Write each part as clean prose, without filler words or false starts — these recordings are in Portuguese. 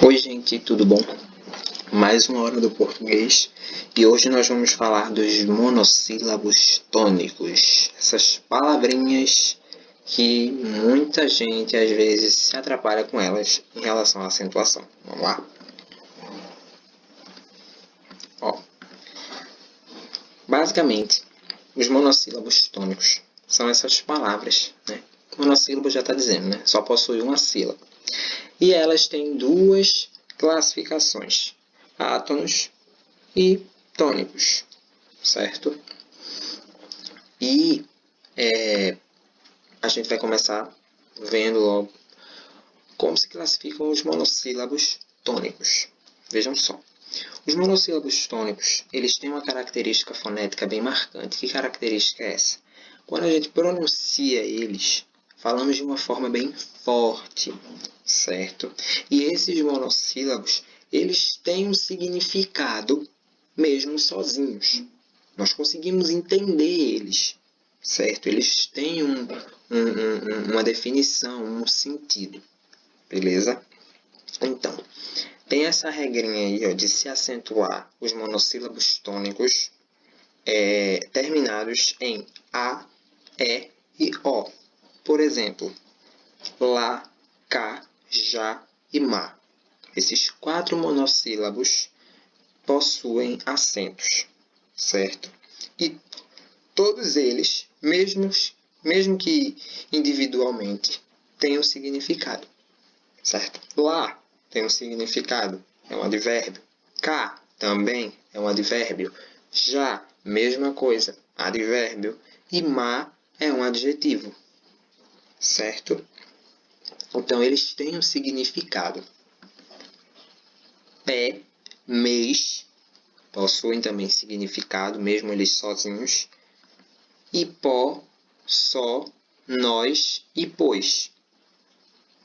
Oi gente, tudo bom? Mais uma hora do português e hoje nós vamos falar dos monossílabos tônicos. Essas palavrinhas que muita gente às vezes se atrapalha com elas em relação à acentuação. Vamos lá? Ó, basicamente, os monossílabos tônicos são essas palavras, né? Monossílabo já está dizendo, né? Só possui uma sílaba. E elas têm duas classificações: átonos e tônicos, certo? E a gente vai começar vendo logo como se classificam os monossílabos tônicos. Vejam só. Os monossílabos tônicos, eles têm uma característica fonética bem marcante. Que característica é essa? Quando a gente pronuncia eles, falamos de uma forma bem forte, certo? E esses monossílabos, eles têm um significado mesmo sozinhos. Nós conseguimos entender eles, certo? Eles têm uma definição, um sentido, beleza? Então, tem essa regrinha aí, ó, de se acentuar os monossílabos tônicos terminados em A, E e O. Por exemplo, lá, cá, já e má. Esses 4 monossílabos possuem acentos, certo? E todos eles, mesmo que individualmente, têm um significado, certo? Lá tem um significado, é um advérbio. Cá também é um advérbio. Já, mesma coisa, advérbio. E má é um adjetivo, certo? Então, eles têm um significado. Pé, mês, possuem também significado, mesmo eles sozinhos. E pó, só, nós e pois,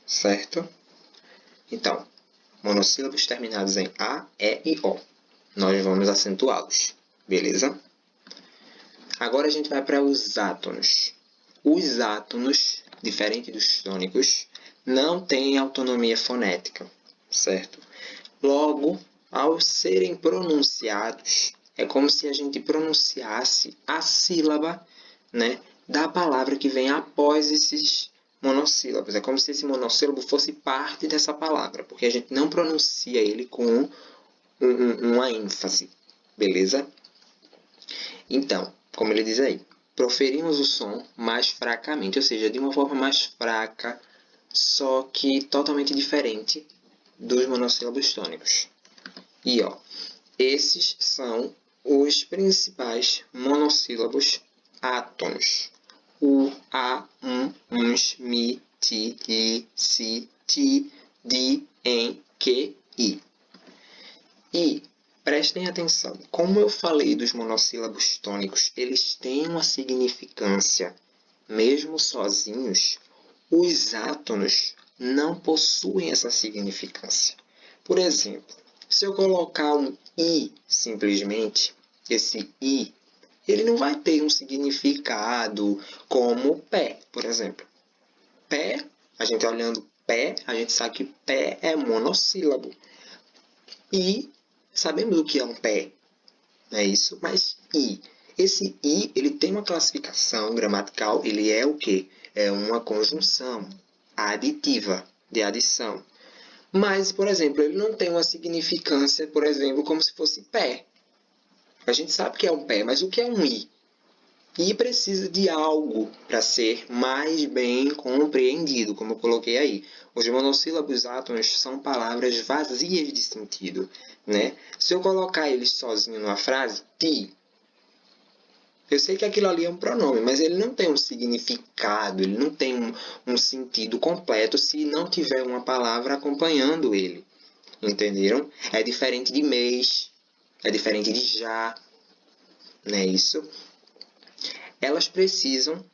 certo? Então, monossílabos terminados em A, E e O. Nós vamos acentuá-los, beleza? Agora a gente vai para os átonos. Os átonos, diferente dos tônicos, não têm autonomia fonética, certo? Logo, ao serem pronunciados, é como se a gente pronunciasse a sílaba, né, da palavra que vem após esses monossílabos. É como se esse monossílabo fosse parte dessa palavra, porque a gente não pronuncia ele com uma ênfase, beleza? Então, como ele diz aí, proferimos o som mais fracamente, ou seja, de uma forma mais fraca, só que totalmente diferente dos monossílabos tônicos. E ó, esses são os principais monossílabos átonos. U, A, uns, mi, ti, li, si, ti, di, em, que, i. E prestem atenção, como eu falei dos monossílabos tônicos, eles têm uma significância, mesmo sozinhos, os átonos não possuem essa significância. Por exemplo, se eu colocar um i simplesmente, esse i, ele não vai ter um significado como pé, por exemplo. Pé, a gente olhando pé, a gente sabe que pé é monossílabo. E sabemos o que é um pé, não é isso? Mas i, esse i, ele tem uma classificação gramatical, ele é o quê? É uma conjunção aditiva, de adição. Mas, por exemplo, ele não tem uma significância, por exemplo, como se fosse pé. A gente sabe que é um pé, mas o que é um i? I precisa de algo para ser mais bem compreendido, como eu coloquei aí. Os monossílabos átonos são palavras vazias de sentido, né? Se eu colocar eles sozinho numa frase, ti, eu sei que aquilo ali é um pronome, mas ele não tem um significado, ele não tem um sentido completo se não tiver uma palavra acompanhando ele. Entenderam? É diferente de mês, é diferente de já, não é isso? Elas precisam,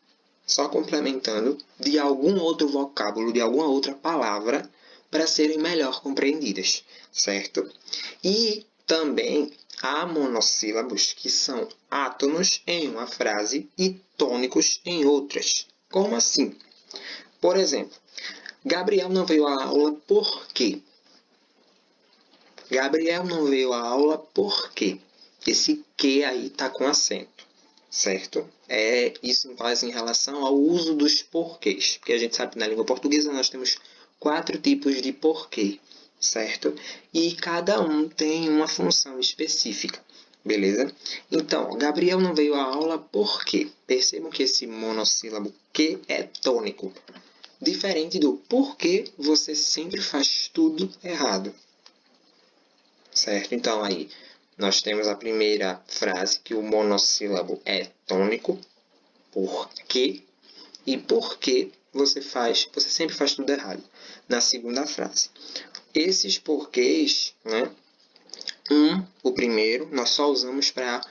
só complementando, de algum outro vocábulo, de alguma outra palavra para serem melhor compreendidas, certo? E também há monossílabos que são átonos em uma frase e tônicos em outras. Como assim? Por exemplo, Gabriel não veio à aula por quê? Gabriel não veio à aula por quê? Esse que aí está com acento, certo? Isso faz em relação ao uso dos porquês, porque a gente sabe que na língua portuguesa nós temos 4 tipos de porquê, certo? E cada um tem uma função específica, beleza? Então, Gabriel não veio à aula por quê? Percebam que esse monossílabo que é tônico, diferente do porquê você sempre faz tudo errado, certo? Então, aí nós temos a primeira frase, que o monossílabo é tônico, porque, e porque você sempre faz tudo errado. Na segunda frase. Esses porquês, né? O primeiro, nós só usamos para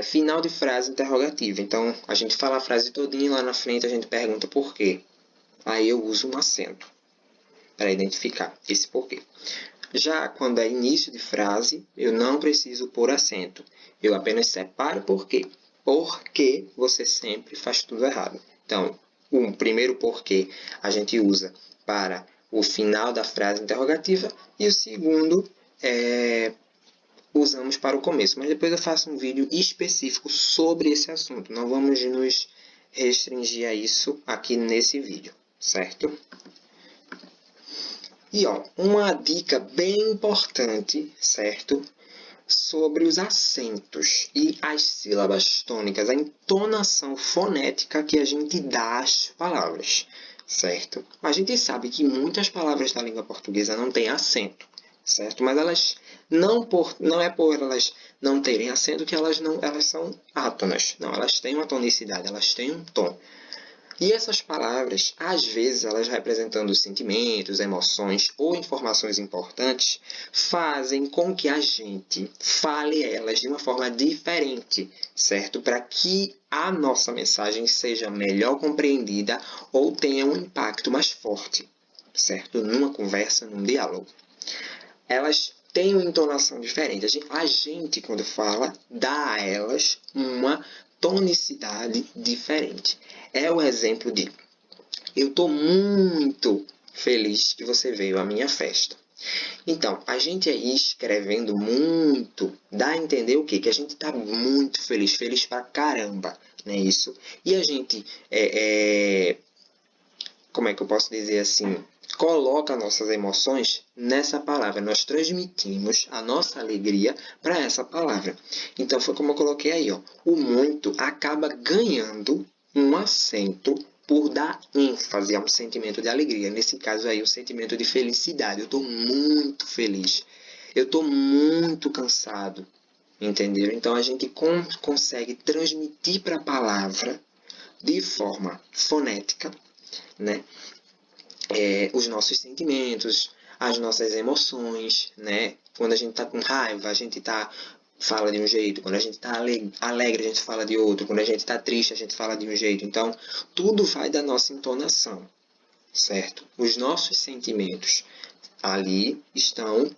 final de frase interrogativa. Então, a gente fala a frase todinha e lá na frente a gente pergunta por quê. Aí eu uso um acento para identificar esse porquê. Já quando é início de frase, eu não preciso pôr acento. Eu apenas separo porquê. Porque você sempre faz tudo errado. Então, o primeiro porquê a gente usa para o final da frase interrogativa e o segundo usamos para o começo. Mas depois eu faço um vídeo específico sobre esse assunto. Não vamos nos restringir a isso aqui nesse vídeo, certo? E uma dica bem importante, certo? Sobre os acentos e as sílabas tônicas, a entonação fonética que a gente dá às palavras, certo? A gente sabe que muitas palavras da língua portuguesa não têm acento, certo? Mas elas não é por elas não terem acento que elas são átonas. Não, elas têm uma tonicidade, elas têm um tom. E essas palavras, às vezes, elas representando sentimentos, emoções ou informações importantes, fazem com que a gente fale elas de uma forma diferente, certo? Para que a nossa mensagem seja melhor compreendida ou tenha um impacto mais forte, certo? Numa conversa, num diálogo. Elas têm uma entonação diferente. A gente, quando fala, dá a elas uma tonicidade diferente. É o exemplo de: eu estou muito feliz que você veio à minha festa. Então, a gente aí escrevendo muito, dá a entender o quê? Que a gente está muito feliz, feliz pra caramba, não é isso? E a gente, como é que eu posso dizer assim? Coloca nossas emoções nessa palavra. Nós transmitimos a nossa alegria para essa palavra. Então, foi como eu coloquei aí. O muito acaba ganhando um acento por dar ênfase a um sentimento de alegria. Nesse caso aí, o sentimento de felicidade. Eu estou muito feliz. Eu estou muito cansado. Entendeu? Então, a gente consegue transmitir para a palavra de forma fonética, né? Os nossos sentimentos, as nossas emoções, né? Quando a gente está com raiva, a gente fala de um jeito. Quando a gente está alegre, a gente fala de outro. Quando a gente está triste, a gente fala de um jeito. Então, tudo vai da nossa entonação, certo? Os nossos sentimentos ali estão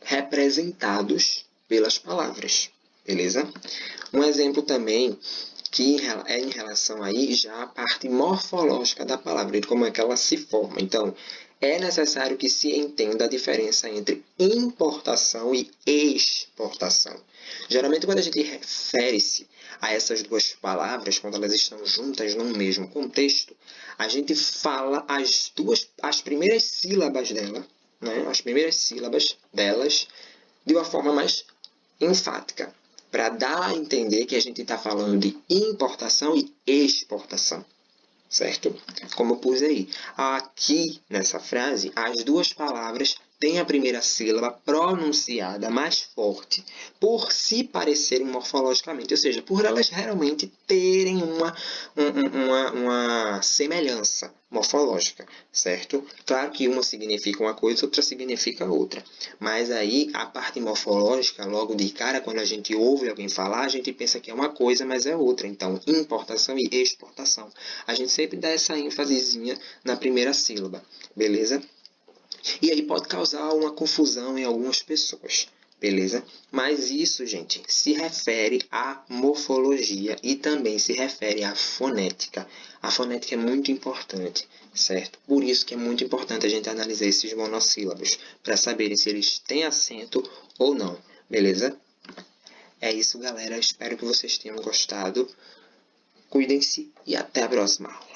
representados pelas palavras, beleza? Um exemplo também que é em relação aí já à parte morfológica da palavra, de como é que ela se forma. Então, é necessário que se entenda a diferença entre importação e exportação. Geralmente, quando a gente refere-se a essas duas palavras, quando elas estão juntas num mesmo contexto, a gente fala as primeiras sílabas dela, né? As primeiras sílabas delas de uma forma mais enfática, para dar a entender que a gente está falando de importação e exportação, certo? Como eu pus aí. Aqui, nessa frase, as duas palavras têm a primeira sílaba pronunciada mais forte, por se parecerem morfologicamente, ou seja, por elas realmente terem uma semelhança morfológica, certo? Claro que uma significa uma coisa, outra significa outra. Mas aí, a parte morfológica, logo de cara, quando a gente ouve alguém falar, a gente pensa que é uma coisa, mas é outra. Então, importação e exportação. A gente sempre dá essa ênfasezinha na primeira sílaba, beleza? E aí pode causar uma confusão em algumas pessoas, beleza? Mas isso, gente, se refere à morfologia e também se refere à fonética. A fonética é muito importante, certo? Por isso que é muito importante a gente analisar esses monossílabos, para saber se eles têm acento ou não, beleza? É isso, galera. Espero que vocês tenham gostado. Cuidem-se e até a próxima aula.